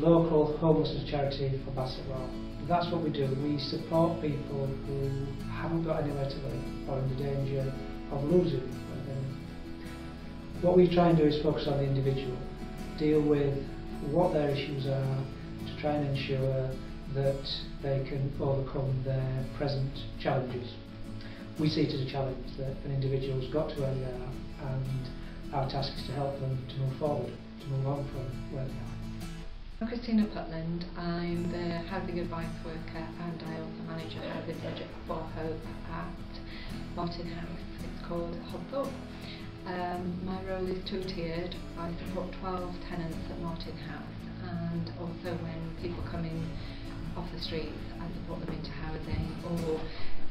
local homelessness charity for basketball. That's what we do. We support people who haven't got anywhere to live or in the danger of losing. What we try and do is focus on the individual, deal with what their issues are to try and ensure that they can overcome their present challenges. We see it as a challenge that an individual's got to where they are, and our task is to help them to move forward, to move on from where they are. I'm Christina Putland. I'm the housing advice worker and I also manage a housing project for Hope at Rampton House. It's called Hostel. My role is two-tiered. I support 12 tenants at Martin House, and also when people come in off the streets, I support them into housing or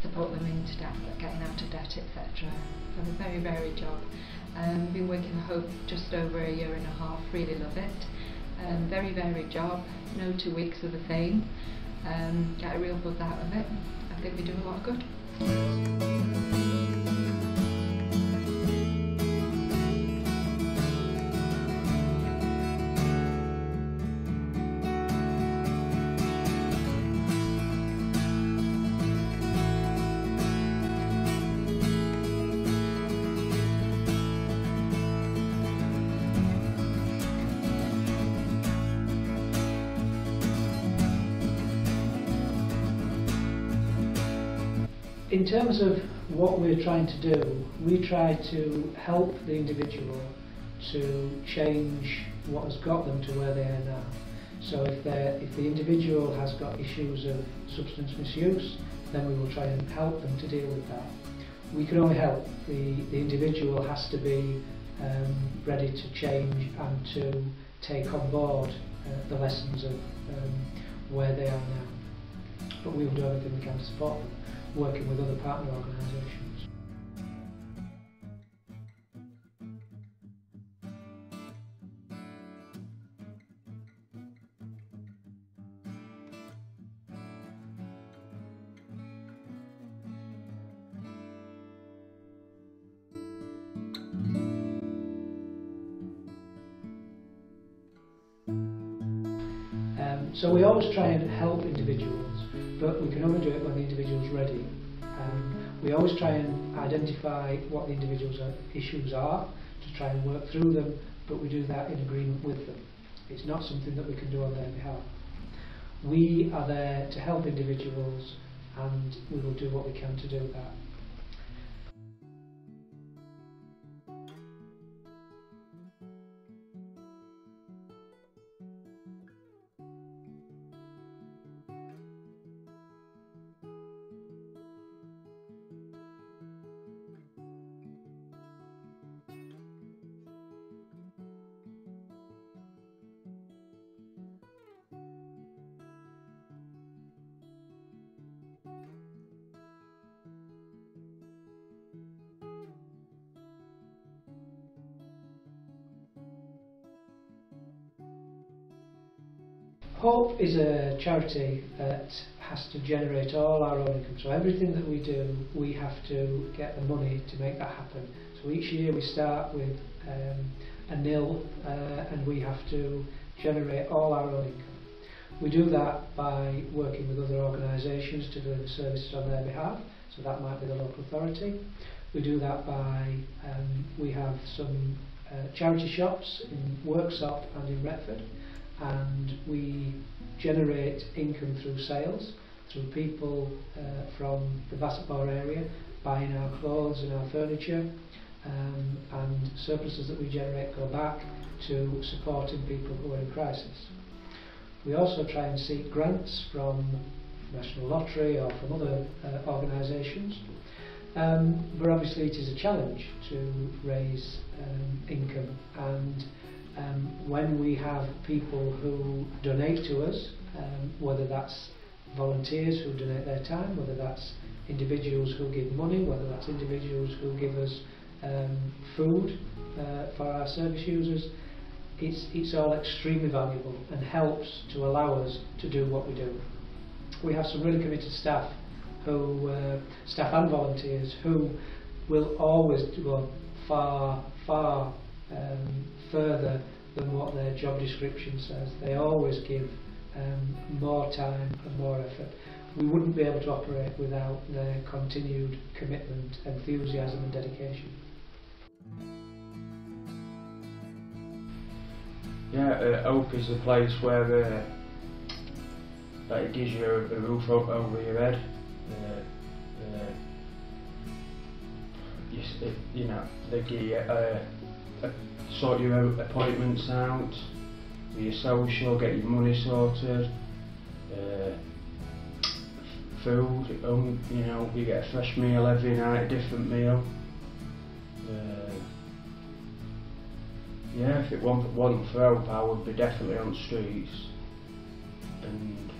support them into debt, getting out of debt, etc. So it's a very varied job. I've been working for Hope just over a year and a half, really love it. Very varied job, no 2 weeks are the same. Get a real buzz out of it. I think we do a lot of good. In terms of what we're trying to do, we try to help the individual to change what has got them to where they are now. So if the individual has got issues of substance misuse, then we will try and help them to deal with that. We can only help. The individual has to be ready to change and to take on board the lessons of where they are now. But we will do everything we can to support them, working with other partner organisations. So we always try and help individuals, but we can only do it when the individual's ready. We always try and identify what the individual's issues are to try and work through them, but we do that in agreement with them. It's not something that we can do on their behalf. We are there to help individuals, and we will do what we can to do that. Hope is a charity that has to generate all our own income. So everything that we do, we have to get the money to make that happen. So each year we start with a nil and we have to generate all our own income. We do that by working with other organisations to deliver services on their behalf. So that might be the local authority. We do that by, we have some charity shops in Worksop and in Retford, and we generate income through sales, through people from the basketball area buying our clothes and our furniture, and surpluses that we generate go back to supporting people who are in crisis. We also try and seek grants from National Lottery or from other organisations, but obviously it is a challenge to raise income, and when we have people who donate to us, whether that's volunteers who donate their time, whether that's individuals who give money, whether that's individuals who give us food for our service users, it's all extremely valuable and helps to allow us to do what we do. We have some really committed staff, staff and volunteers, who will always go far further than what their job description says. They always give more time and more effort. We wouldn't be able to operate without their continued commitment, enthusiasm and dedication. Yeah, Hope is a place where that it gives you a roof over your head. You know, they give you sort your appointments out, with your social, get your money sorted, food, you know, you get a fresh meal every night, a different meal. Yeah, if it wasn't for Hope, I would be definitely on the streets. And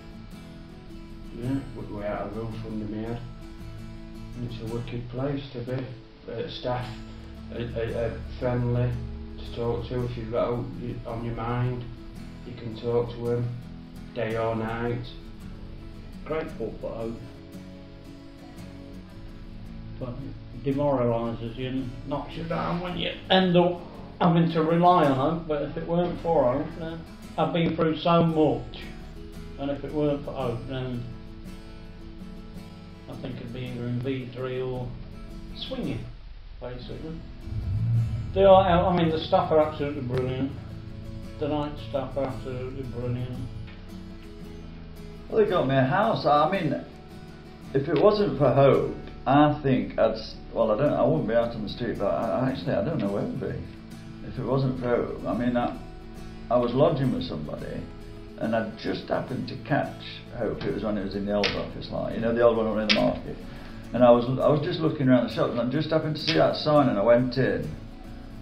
yeah, we had a roof under my head. And it's a wicked place to be. Staff are friendly to talk to. If you've got Hope on your mind, you can talk to them day or night. Grateful for Hope, but demoralises you and knocks you down when you end up having to rely on Hope. But if it weren't for Hope, then I've been through so much, and if it weren't for Hope, then I think it'd be either in V3 or swinging, basically. They are, I mean, the staff are absolutely brilliant. The night staff are absolutely brilliant. Well, they got me a house. I mean, if it wasn't for Hope, I think I wouldn't be out on the street, but I don't know where to be. If it wasn't for Hope, I mean, I was lodging with somebody, and I just happened to catch Hope. It was when it was in the old office, like, you know, the old one over in the market. And I was just looking around the shop, and I just happened to see that sign, and I went in,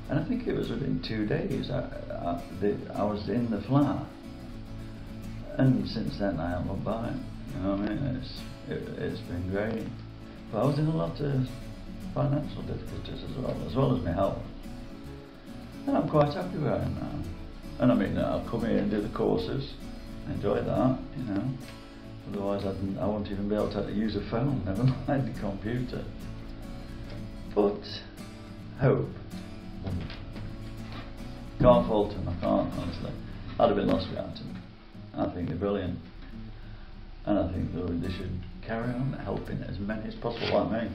and I think it was within 2 days I was in the flat. And since then I haven't looked back. You know what I mean? It's been great. But I was in a lot of financial difficulties as well as my health. And I'm quite happy where I am now. And I mean, I'll come here and do the courses, enjoy that, you know. Otherwise I won't even be able to use a phone, never mind the computer. But Hope. Can't fault him, I can't, honestly. I'd have been lost without him. I think they're brilliant, and I think they should carry on helping as many as possible like me,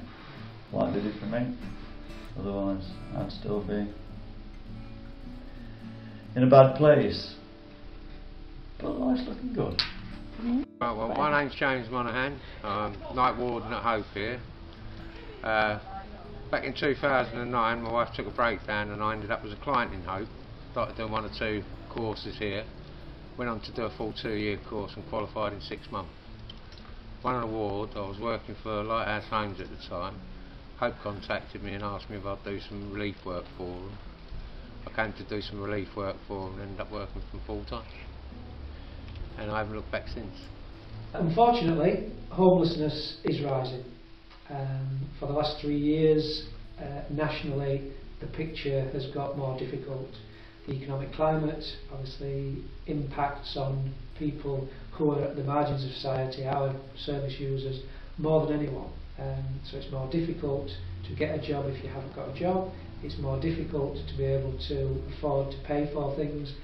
like they did for me. Otherwise I'd still be in a bad place, but life's looking good. Well, my name's James Monoghan. I'm night warden at Hope here. Back in 2009 my wife took a breakdown and I ended up as a client in Hope. Started doing 1 or 2 courses here. Went on to do a full 2-year course and qualified in 6 months. Won an award. I was working for Lighthouse Homes at the time. Hope contacted me and asked me if I'd do some relief work for them. I came to do some relief work for them and ended up working for them full time. And I haven't looked back since. Unfortunately, Homelessness is rising. For the last 3 years, nationally, the picture has got more difficult. The economic climate obviously impacts on people who are at the margins of society, our service users, more than anyone. So it's more difficult to get a job if you haven't got a job. It's more difficult to be able to afford to pay for things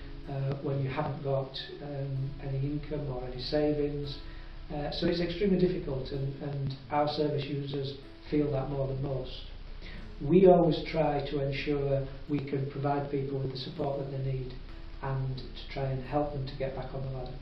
when you haven't got any income or any savings. So it's extremely difficult, and our service users feel that more than most. We always try to ensure we can provide people with the support that they need and to try and help them to get back on the ladder.